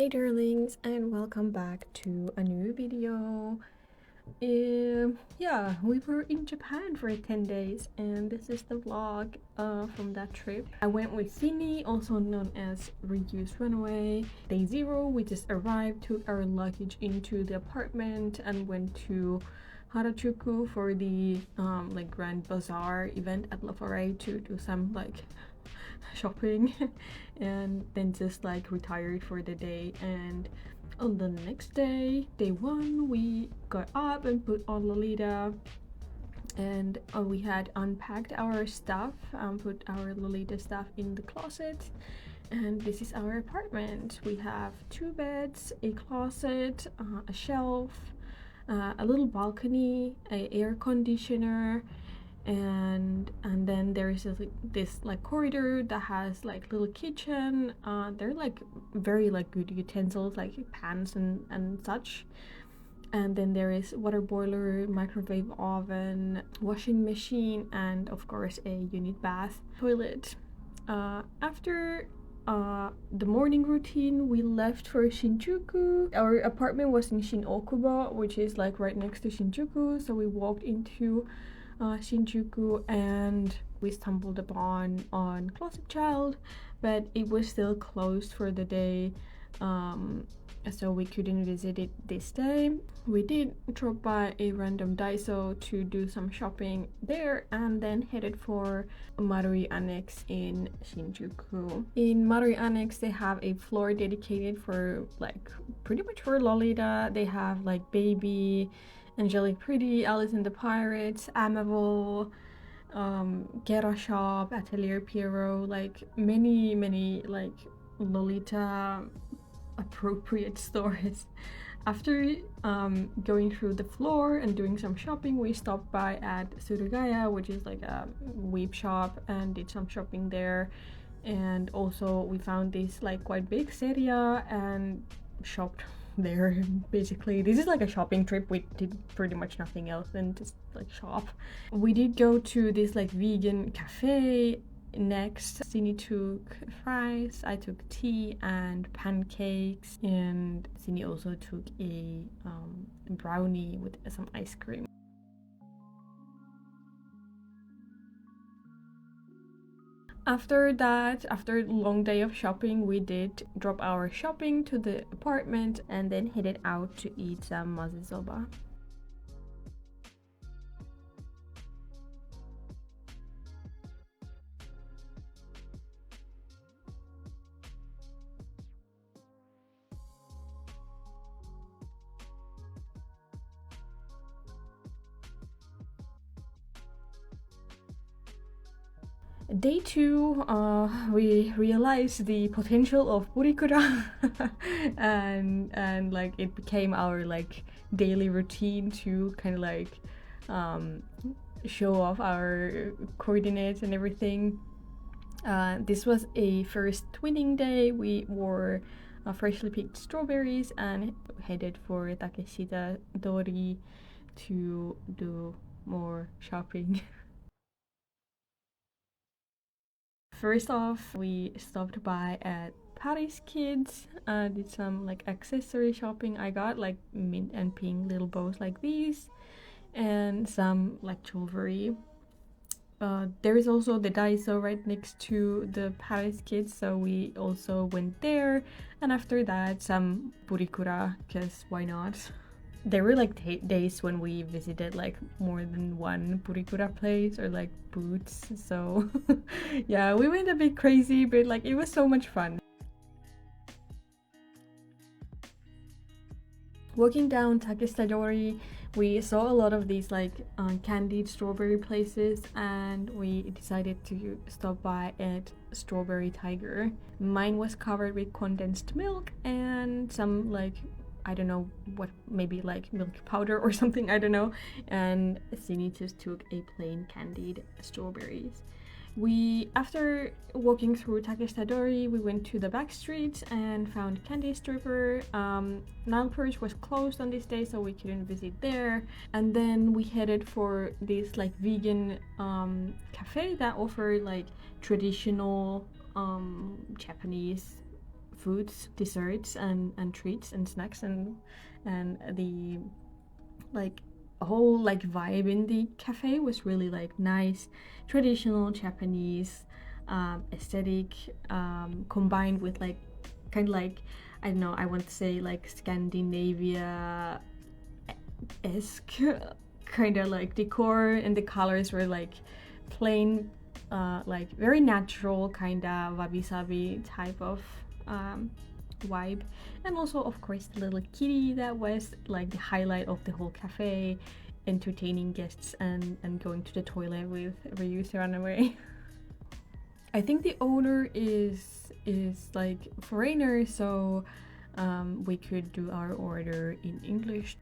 Hey darlings, and welcome back to a new video. Yeah, we were in Japan for 10 days and this is the vlog from that trip. I went with Sydney, also known as Ryu's Runaway. Day 0, we just arrived, took our luggage into the apartment and went to Harajuku for the like grand bazaar event at La Forêt to do some like shopping and then just like retired for the day. And on the next day, day 1, we got up and put on Lolita, and we had unpacked our stuff, put our Lolita stuff in the closet, and this is our apartment. We have 2 beds, a closet, a shelf, a little balcony, a air conditioner, and then there is this like corridor that has like little kitchen. They're like very like good utensils like pans and such. And then there is water boiler, microwave oven, washing machine, and of course a unit bath, toilet. After the morning routine, we left for Shinjuku. Our apartment was in Shin-Okuba, which is like right next to Shinjuku, so we walked into Shinjuku and we stumbled upon on Closet Child, but it was still closed for the day, so we couldn't visit it this day. We did drop by a random Daiso to do some shopping there and then headed for Marui Annex in Shinjuku. In Marui Annex, they have a floor dedicated for like pretty much for Lolita. They have like Baby, Angelic Pretty, Alice and the Pirates, Amiable, Gera Shop, Atelier Pierrot, like many like Lolita appropriate stores. After going through the floor and doing some shopping, we stopped by at Surugaya, which is like a weave shop, and did some shopping there. And also we found this like quite big seria and shopped there. Basically this is like a shopping trip. We did pretty much nothing else than just like shop. We did go to this like vegan cafe. Next, Cindy took fries, I took tea and pancakes, and Cindy also took a brownie with some ice cream. After that, after a long day of shopping, we did drop our shopping to the apartment and then headed out to eat some mazesoba. Day 2, we realized the potential of burikura and like it became our like daily routine to kind of like show off our coordinates and everything. This was a first twinning day. We wore freshly picked strawberries and headed for Takeshita Dori to do more shopping. First off, we stopped by at Paris Kids, did some like accessory shopping. I got like mint and pink little bows like these and some like jewelry. There is also the Daiso right next to the Paris Kids, so we also went there. And after that, some burikura, because why not? There were like days when we visited like more than one burikura place or like booths, so yeah, we went a bit crazy, but like it was so much fun. Walking down Takeshita-dori, we saw a lot of these like candied strawberry places, and we decided to stop by at Strawberry Tiger. Mine was covered with condensed milk and some like, I don't know what, maybe like milk powder or something, I don't know. And Sini just took a plain candied strawberries. After walking through Takeshita-dori, we went to the back streets and found Candy Stripper. Nile Perch was closed on this day, so we couldn't visit there. And then we headed for this like vegan cafe that offered like traditional Japanese foods, desserts, and treats and snacks, and the like whole like vibe in the cafe was really like nice, traditional Japanese aesthetic, combined with like kind of like, I don't know, I want to say like Scandinavia esque kind of like decor, and the colors were like plain, like very natural kind of wabi-sabi type of vibe. And also of course the little kitty that was like the highlight of the whole cafe, entertaining guests and going to the toilet with reused runaway. I think the owner is like foreigner, so we could do our order in English.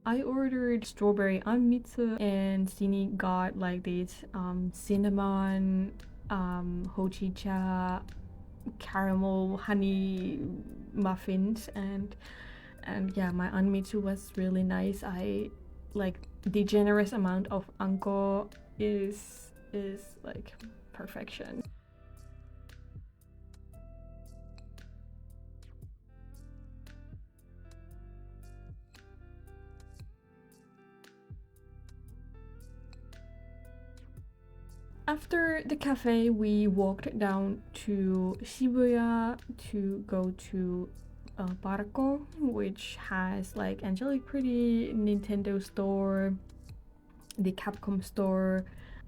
I ordered strawberry anmitsu, and Sini got like these cinnamon, hojicha, caramel honey muffins, and yeah, my anmitsu was really nice. I like the generous amount of anko is like perfection. After the cafe, we walked down to Shibuya to go to Barco, which has like Angelic Pretty, Nintendo store, the Capcom store,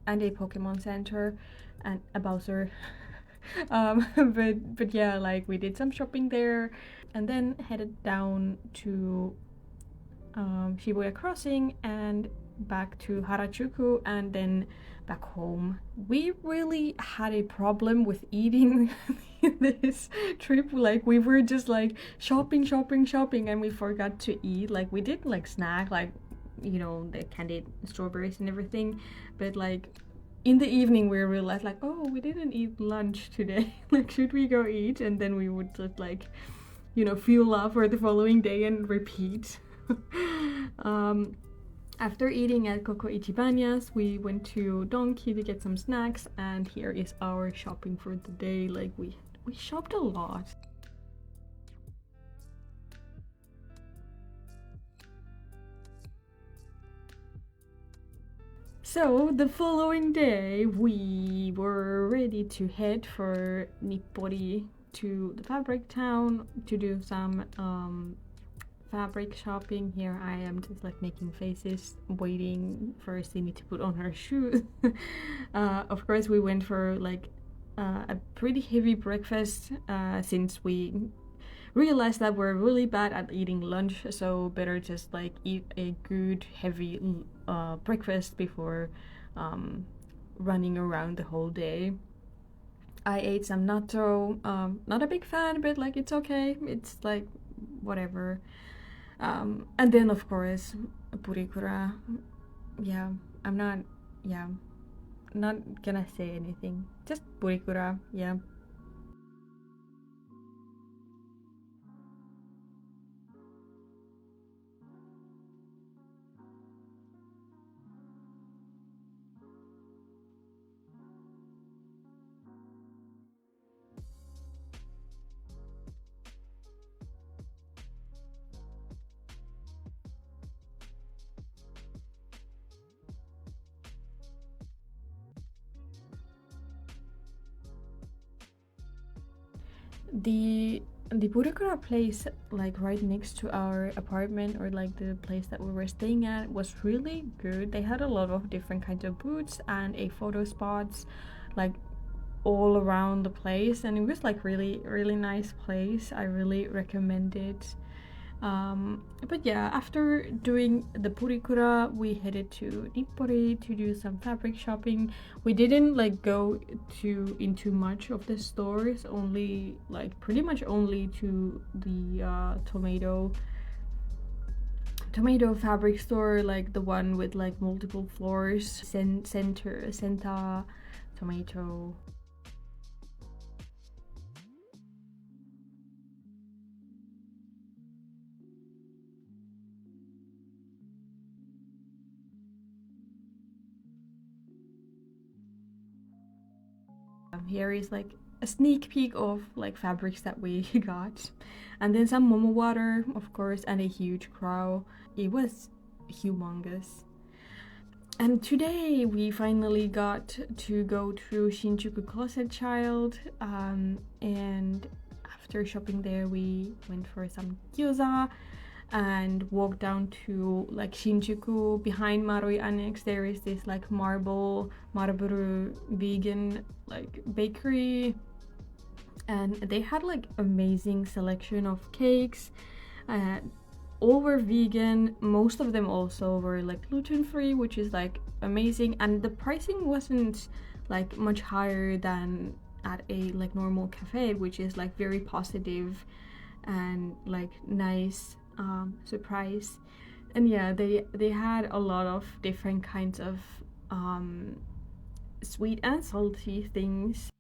and a Pokemon Center, and a Bowser. But yeah, like we did some shopping there, and then headed down to Shibuya Crossing and back to Harajuku, and then back home. We really had a problem with eating this trip. Like we were just like shopping, and we forgot to eat. Like we did like snack, like you know, the candied strawberries and everything, but like in the evening we realized like, oh, we didn't eat lunch today. Like should we go eat? And then we would just like, you know, fuel up for the following day and repeat. After eating at Koko Ichibanyas, we went to Donkey to get some snacks, and here is our shopping for the day. Like we shopped a lot. So the following day, we were ready to head for Nippori to the fabric town to do some fabric shopping. Here I am just like making faces, waiting for Simi to put on her shoes. Of course, we went for like a pretty heavy breakfast since we realized that we're really bad at eating lunch, so better just like eat a good heavy breakfast before running around the whole day. I ate some natto. Not a big fan, but like it's okay. It's like whatever. And then of course purikura. Yeah, I'm not. Yeah, not gonna say anything. Just purikura. Yeah. The Burikura place, like right next to our apartment, or like the place that we were staying at, was really good. They had a lot of different kinds of booths and a photo spots like all around the place, and it was like really nice place. I really recommend it. But yeah, after doing the purikura, we headed to Nippori to do some fabric shopping. We didn't like go into much of the stores, only like pretty much only to the tomato fabric store, like the one with like multiple floors, Senta tomato. Here is like a sneak peek of like fabrics that we got, and then some momo water, of course, and a huge crow. It was humongous. And today we finally got to go to Shinjuku Closet Child, and after shopping there, we went for some gyoza and walked down to like Shinjuku. Behind Marui Annex there is this like marble vegan like bakery, and they had like amazing selection of cakes. uh, all were vegan, most of them also were like gluten-free, which is like amazing, and the pricing wasn't like much higher than at a like normal cafe, which is like very positive and like nice surprise. And yeah, they had a lot of different kinds of sweet and salty things.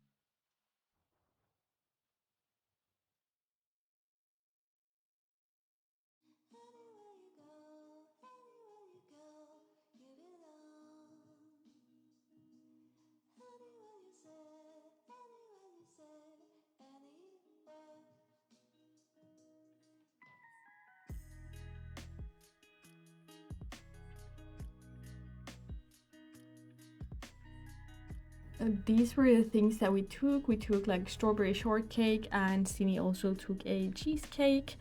These were the things that we took. We took like strawberry shortcake, and Sini also took a cheesecake.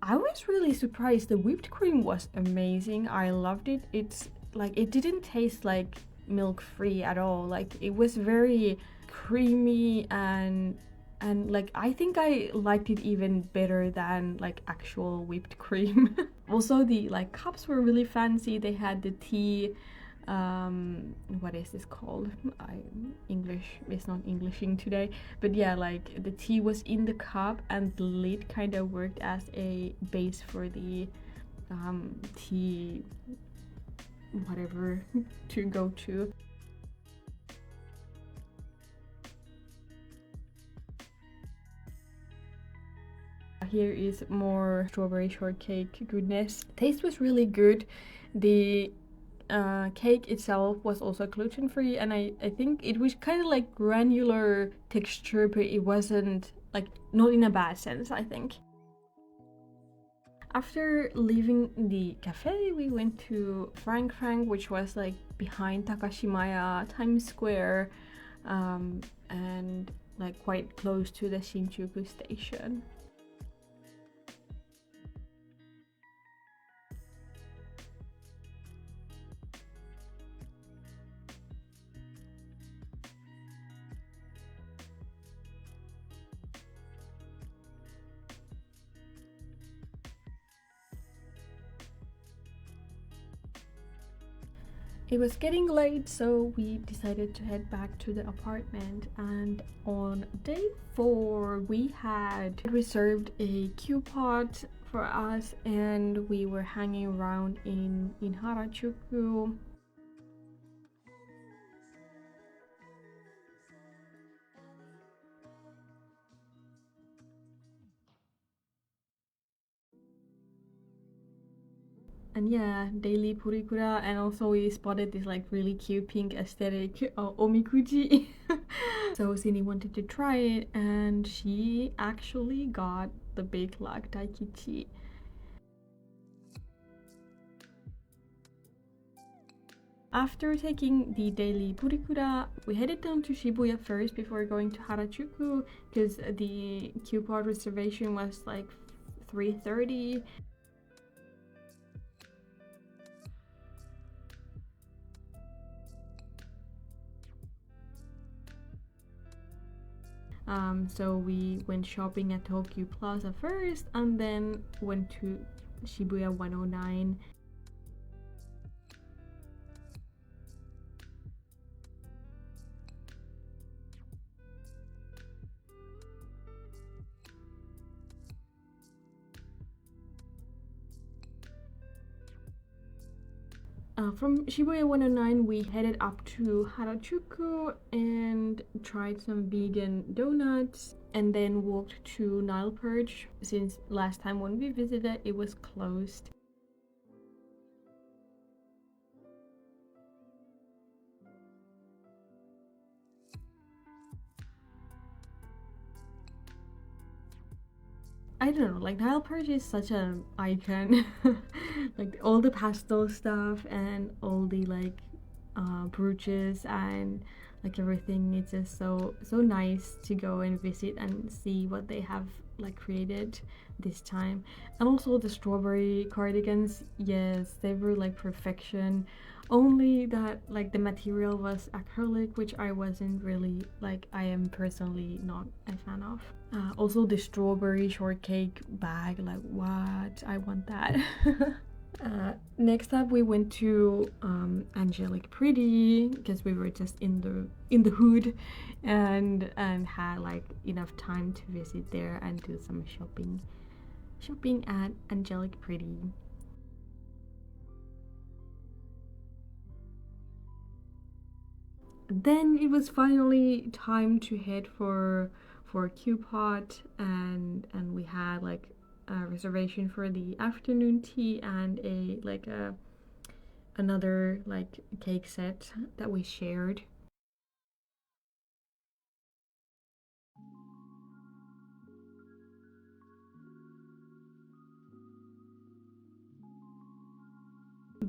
I was really surprised. The whipped cream was amazing. I loved it. It's like it didn't taste like milk free at all. Like it was very creamy, and like I think I liked it even better than like actual whipped cream. Also the like cups were really fancy. They had the tea, what is this called? English is not Englishing today, but yeah, like the tea was in the cup and the lid kind of worked as a base for the tea whatever to go to. Here is more strawberry shortcake goodness. Taste was really good. The cake itself was also gluten free, and I think it was kind of like granular texture, but it wasn't like, not in a bad sense, I think. After leaving the cafe, we went to Frank, which was like behind Takashimaya Times Square, and like quite close to the Shinjuku station. It was getting late, so we decided to head back to the apartment, and on day 4 we had reserved a Q pot for us, and we were hanging around in Harajuku. And yeah, daily purikura, and also we spotted this like really cute pink aesthetic omikuji. So Sini wanted to try it, and she actually got the big luck daikichi. After taking the daily purikura, we headed down to Shibuya first before going to Harajuku, because the Q-pod reservation was like 3:30. So we went shopping at Tokyo Plaza first and then went to Shibuya 109. From Shibuya 109, we headed up to Harajuku and tried some vegan donuts, and then walked to Nile Perch since last time when we visited it was closed. I don't know, like Nile Perch is such an icon. Like all the pastel stuff and all the like brooches and like everything. It's just so nice to go and visit and see what they have like created this time. And also the strawberry cardigans, yes, they were like perfection. Only that like the material was acrylic, which I wasn't really like, I am personally not a fan of. Also the strawberry shortcake bag, like what, I want that. Next up we went to Angelic Pretty because we were just in the hood and had like enough time to visit there and do some shopping at Angelic Pretty. Then it was finally time to head for Q-Pot, and we had like a reservation for the afternoon tea and another like cake set that we shared.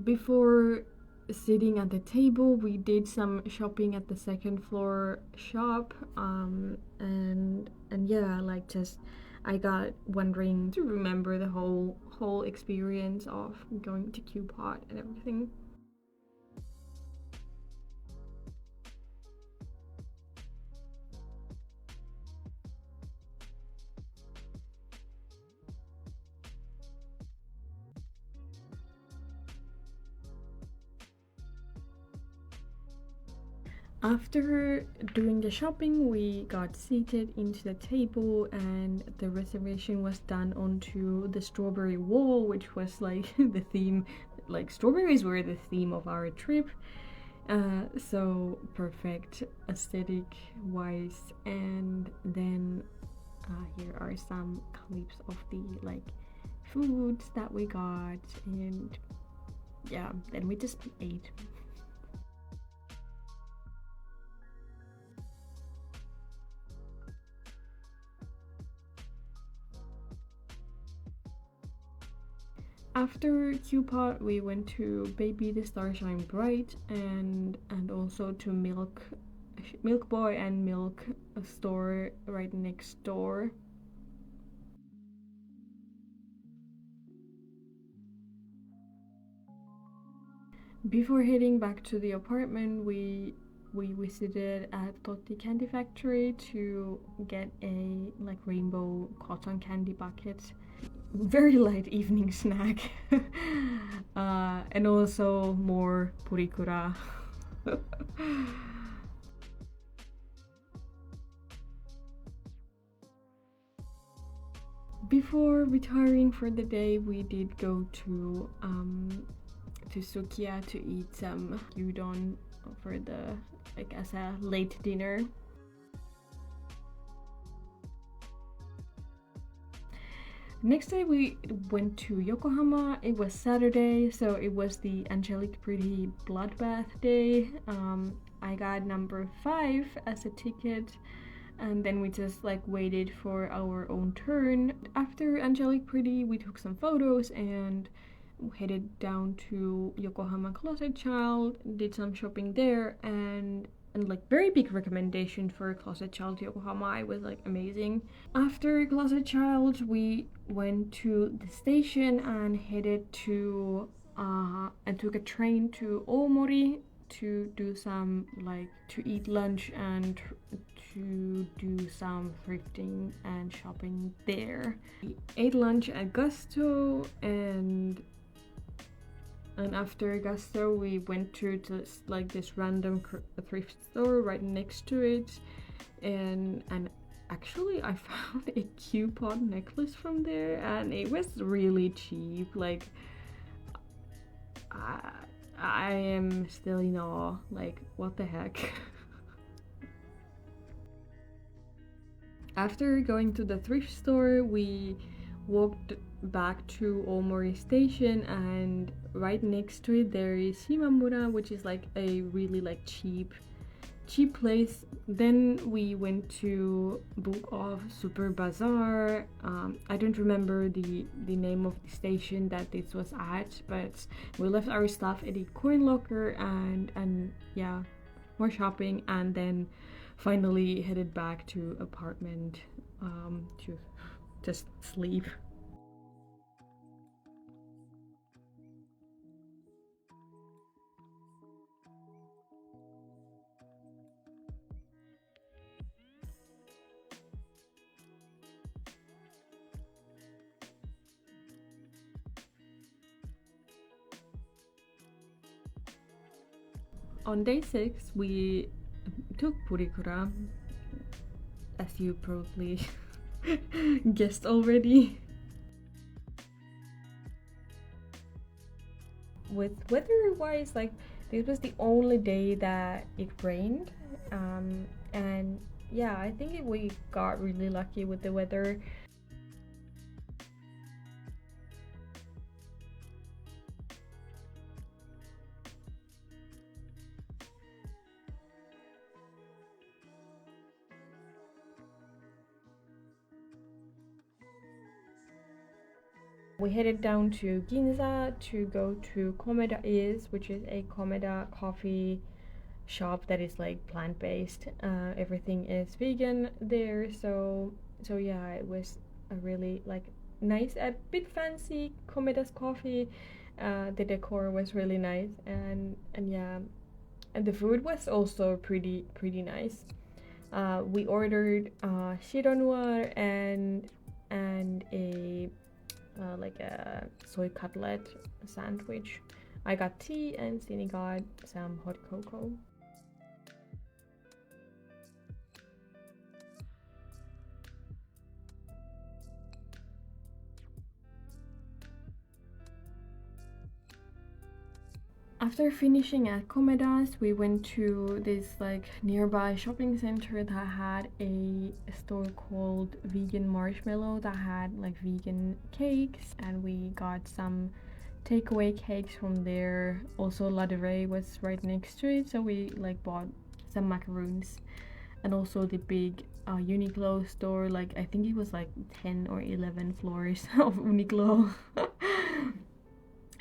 Before sitting at the table, we did some shopping at the second floor shop, and yeah, like just I got wondering to remember the whole experience of going to Q-Pot and everything. After doing the shopping, we got seated into the table and the reservation was done onto the strawberry wall, which was like the theme, like strawberries were the theme of our trip. So perfect aesthetic wise. And then here are some clips of the like foods that we got, and yeah, then we just ate. After Q-Pot, we went to Baby the Star Shine Bright and also to Milk Boy and Milk store right next door. Before heading back to the apartment, we visited at Totti Candy Factory to get a like rainbow cotton candy bucket. Very light evening snack. And also more purikura. Before retiring for the day, we did go to Sukiya to eat some udon for the like as a late dinner. Next day we went to Yokohama. It was Saturday, so it was the Angelic Pretty Bloodbath day. I got number 5 as a ticket, and then we just like waited for our own turn. After Angelic Pretty, we took some photos and headed down to Yokohama Closet Child, did some shopping there, and like very big recommendation for Closet Child Yokohama. It was like amazing. After Closet Child, we went to the station and headed to and took a train to Omori to do some like to eat lunch and to do some thrifting and shopping there. We ate lunch at Gusto, and after Gusto we went to this random thrift store right next to it, and actually I found a Q-pod necklace from there, and it was really cheap. Like I am still in awe, like what the heck. After going to the thrift store, we walked back to Omori station, and right next to it there is Shimamura, which is like a really like cheap place. Then we went to Book of Super Bazaar. I don't remember the name of the station that this was at, but we left our stuff at a coin locker, and yeah, more shopping, and then finally headed back to apartment to just sleep. On day 6, we took Purikura, as you probably guessed already. With weather wise, like this was the only day that it rained, and yeah, I think we got really lucky with the weather. We headed down to Ginza to go to Komeda Is, which is a Komeda coffee shop that is like plant-based. Everything is vegan there, so yeah, it was a really like nice, a bit fancy Komeda's coffee. The decor was really nice, and yeah, and the food was also pretty nice. We ordered shiro noir and a like a soy cutlet sandwich. I got tea and Sini got some hot cocoa. After finishing at Komeda's, we went to this like nearby shopping center that had a store called Vegan Marshmallow that had like vegan cakes, and we got some takeaway cakes from there. Also, La Durée was right next to it, so we like bought some macaroons, and also the big Uniqlo store. Like I think it was like 10 or 11 floors of Uniqlo.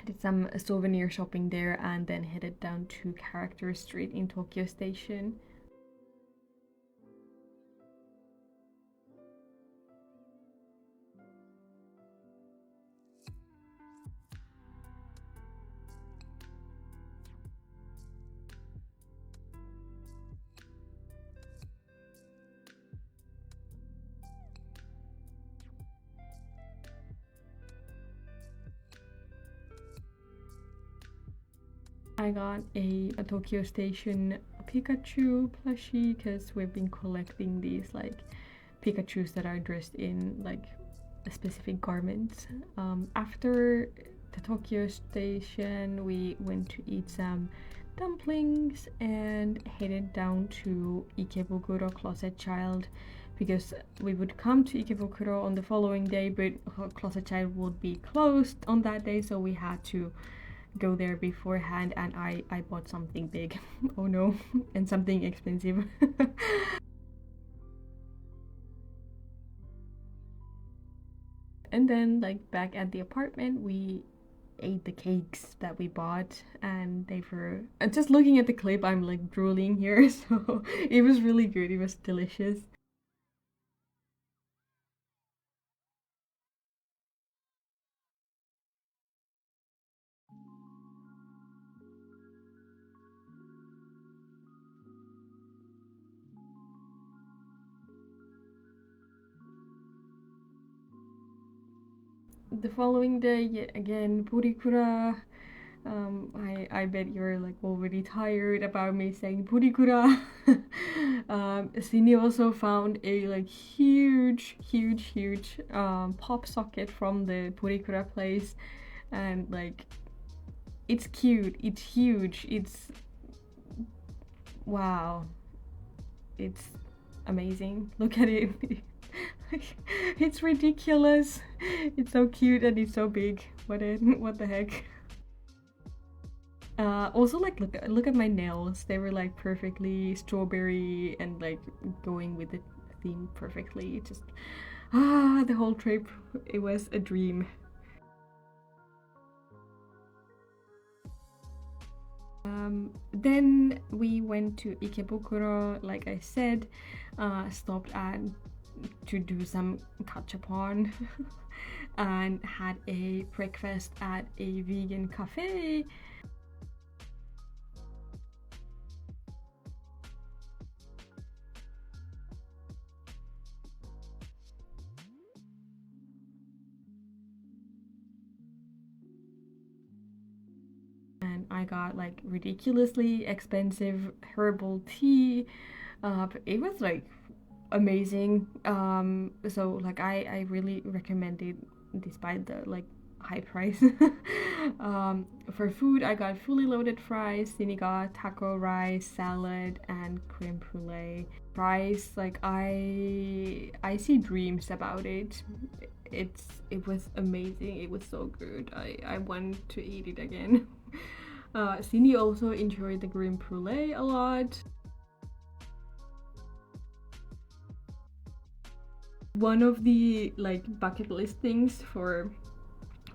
Did some souvenir shopping there, and then headed down to Character Street in Tokyo Station. I got a Tokyo Station Pikachu plushie because we've been collecting these like Pikachus that are dressed in like specific garments. After the Tokyo Station, we went to eat some dumplings and headed down to Ikebukuro Closet Child, because we would come to Ikebukuro on the following day, but Closet Child would be closed on that day, so we had to go there beforehand, and I bought something big. Oh no, and something expensive. And then like back at the apartment, we ate the cakes that we bought, and they were just looking at the clip, I'm like drooling here. So it was really good, it was delicious. the following day, yet again, Purikura. I bet you're like already tired about me saying Purikura. Sydney also found a like huge pop socket from the Purikura place, and like it's cute, it's huge, it's wow, it's amazing. Look at it. It's ridiculous. It's so cute and it's so big. What the heck? Also, like, look at my nails. They were like perfectly strawberry and like going with the theme perfectly. Just the whole trip, it was a dream. Then we went to Ikebukuro, like I said, stopped at to do some kachapon and had a breakfast at a vegan cafe. And I got like ridiculously expensive herbal tea. But it was like amazing. So like I really recommend it despite the like high price. For food, I got fully loaded fries, then you got taco rice, salad, and creme brulee. Fries, like I see dreams about it. It was amazing. It was so good. I want to eat it again. Cindy also enjoyed the creme brulee a lot. One of the like bucket list things for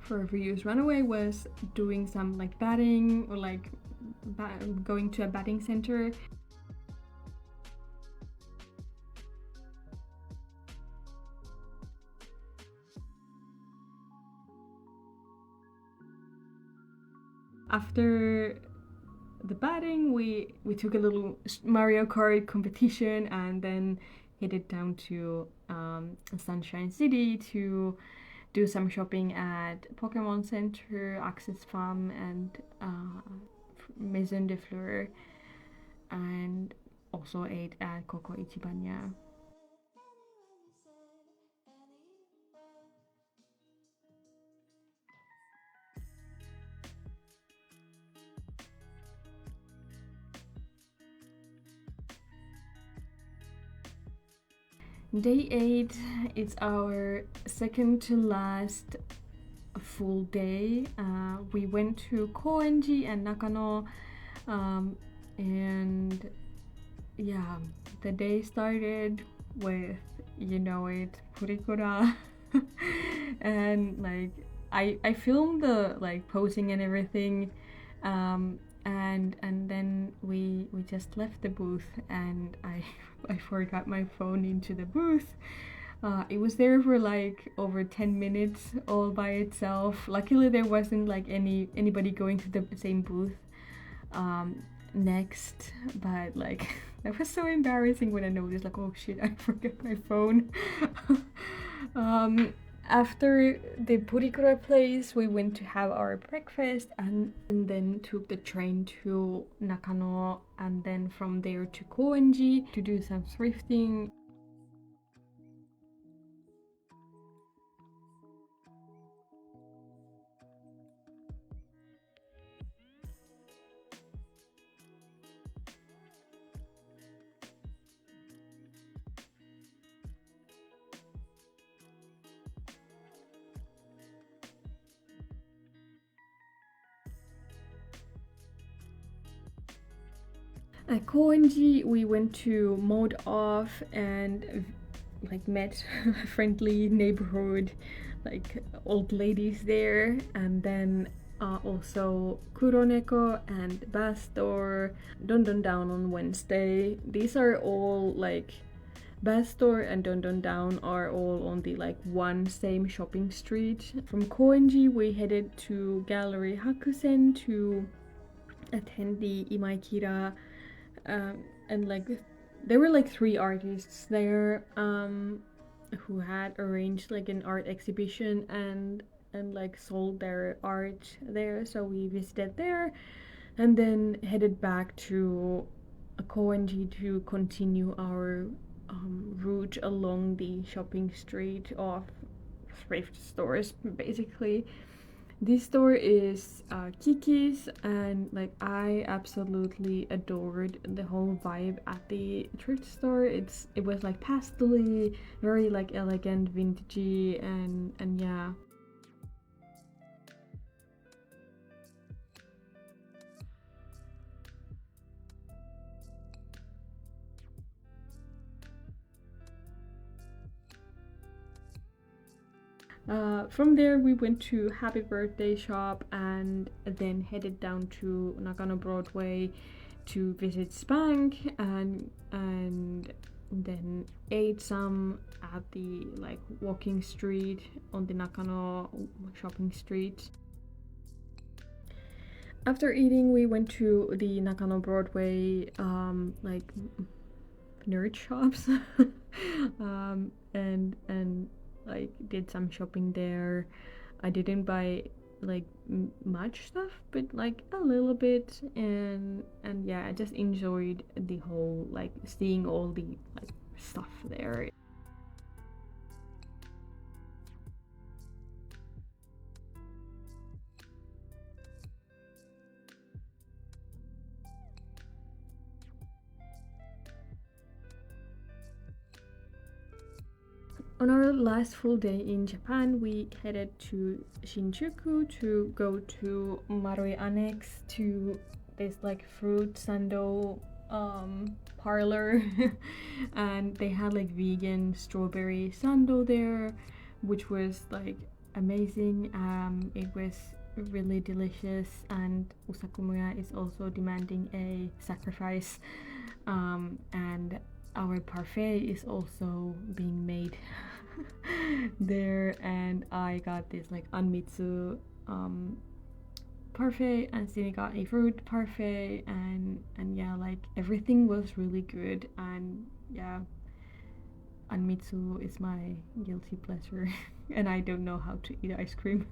Ryu's Runaway was doing some like batting or like going to a batting center. After the batting, we took a little Mario Kart competition and then headed down to Sunshine City to do some shopping at Pokemon Center, Access Farm, and Maison de Fleur, and also ate at Coco Ichibanya. Day 8 is our second to last full day. We went to Koenji and Nakano, and yeah, the day started with, you know it, Purikura. And like I filmed the like posing and everything, and then we just left the booth, and I forgot my phone into the booth. It was there for like over 10 minutes all by itself. Luckily there wasn't like anybody going to the same booth next, but like that was so embarrassing when I noticed like, oh shit, I forgot my phone. After the Purikura place, we went to have our breakfast and then took the train to Nakano, and then from there to Koenji to do some thrifting. At Koenji, we went to Mode Off and like met a friendly neighborhood, like old ladies there, and then also Kuroneko and Bath Store, Don Don Down on Wednesday. These are all like Bath Store and Don Don Down are all on the like one same shopping street. From Koenji, we headed to Gallery Hakusen to attend the Imaikira, and like there were like 3 artists there who had arranged like an art exhibition, and and like sold their art there. So we visited there and then headed back to Koenji to continue our route along the shopping street of thrift stores, basically. This store is Kiki's, and like I absolutely adored the whole vibe at the thrift store. It was like pastely, very like elegant, vintagey, and yeah. From there, we went to Happy Birthday Shop and then headed down to Nakano Broadway to visit Spank and then ate some at the like walking street on the Nakano shopping street. After eating, we went to the Nakano Broadway like nerd shops and like did some shopping there. I didn't buy like much stuff, but like a little bit, and yeah, I just enjoyed the whole like seeing all the like stuff there. On our last full day in Japan, we headed to Shinjuku to go to Marui Annex to this like fruit sando parlor and they had like vegan strawberry sando there, which was like amazing. It was really delicious, and Usakumura is also demanding a sacrifice, and our parfait is also being made there, and I got this like anmitsu parfait, and Sini got a fruit parfait, and yeah, like everything was really good, and yeah, anmitsu is my guilty pleasure and I don't know how to eat ice cream.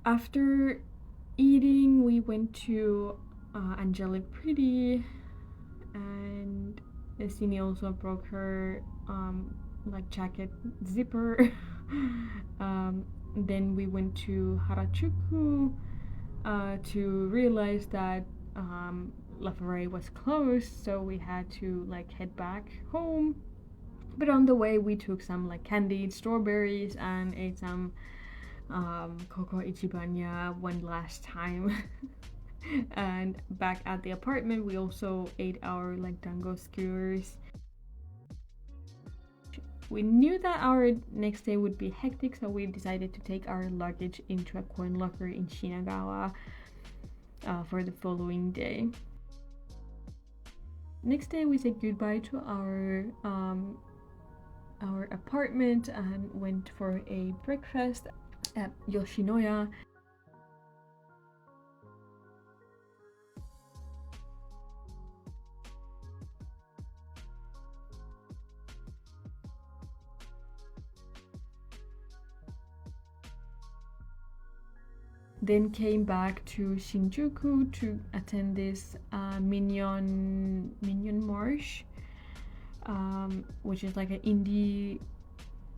After eating, we went to Angelic Pretty, and Sini also broke her like jacket zipper. Then we went to Harajuku to realize that La Ferrari was closed, so we had to like head back home. But on the way, we took some like candied strawberries and ate some Coco Ichibanya one last time. And back at the apartment, we also ate our like dango skewers. We knew that our next day would be hectic, so we decided to take our luggage into a coin locker in Shinagawa for the following day. Next day, we said goodbye to our apartment and went for a breakfast at Yoshinoya. Then came back to Shinjuku to attend this Minion March, which is like an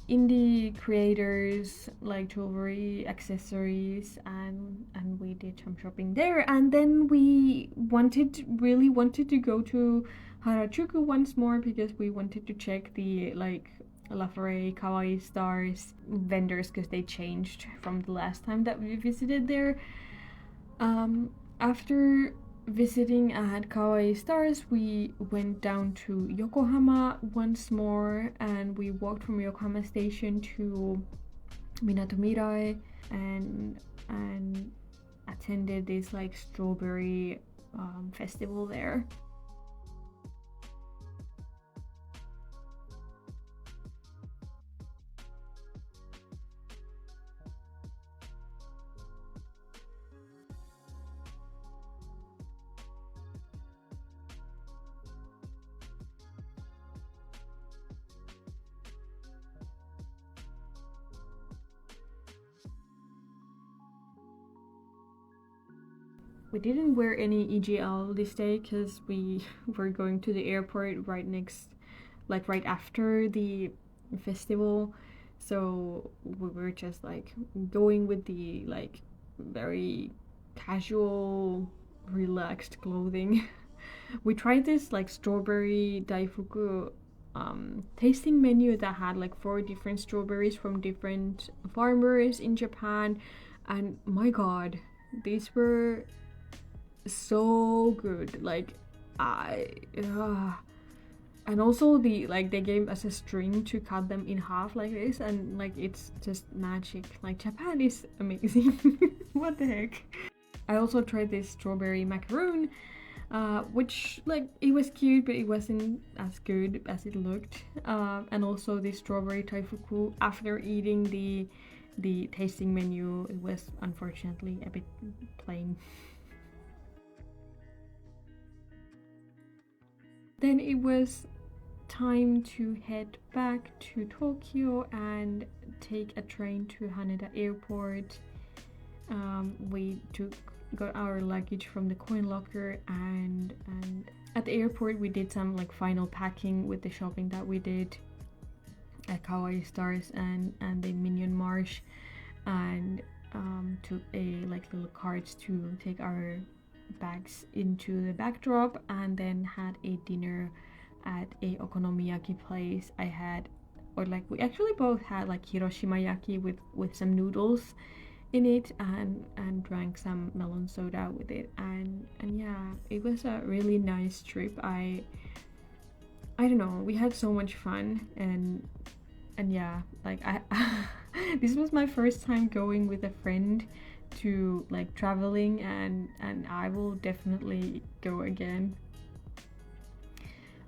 indie creators like jewelry, accessories, and we did some shopping there. And then we really wanted to go to Harajuku once more because we wanted to check the like La Ferrari Kawaii Stars vendors because they changed from the last time that we visited there. After visiting at Kawaii Stars, we went down to Yokohama once more, and we walked from Yokohama Station to Minato Mirai and attended this like strawberry festival there. we didn't wear any EGL this day because we were going to the airport right next, like right after the festival, so we were just like going with the like very casual relaxed clothing. We tried this like strawberry daifuku tasting menu that had like 4 different strawberries from different farmers in Japan, and my god, these were so good. Like I and also the like they gave us a string to cut them in half like this, and like it's just magic. Like Japan is amazing. What the heck. I also tried this strawberry macaroon, which like it was cute but it wasn't as good as it looked, and also the strawberry taifuku. After eating the tasting menu, it was unfortunately a bit plain. Then it was time to head back to Tokyo and take a train to Haneda Airport. We got our luggage from the coin locker, and at the airport we did some like final packing with the shopping that we did at Kawaii Stars and the Minion Marsh, and took a like little carts to take our bags into the backdrop, and then had a dinner at a okonomiyaki place. We actually both had like Hiroshima yaki with some noodles in it, and drank some melon soda with it, and yeah, it was a really nice trip. I don't know, we had so much fun, and yeah, like I this was my first time going with a friend to like traveling, and I will definitely go again.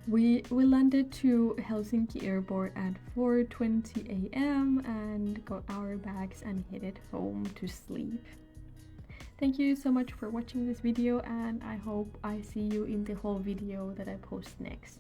We landed to Helsinki airport at 4:20 a.m. and got our bags and headed home to sleep. Thank you so much for watching this video, and I hope I see you in the whole video that I post next.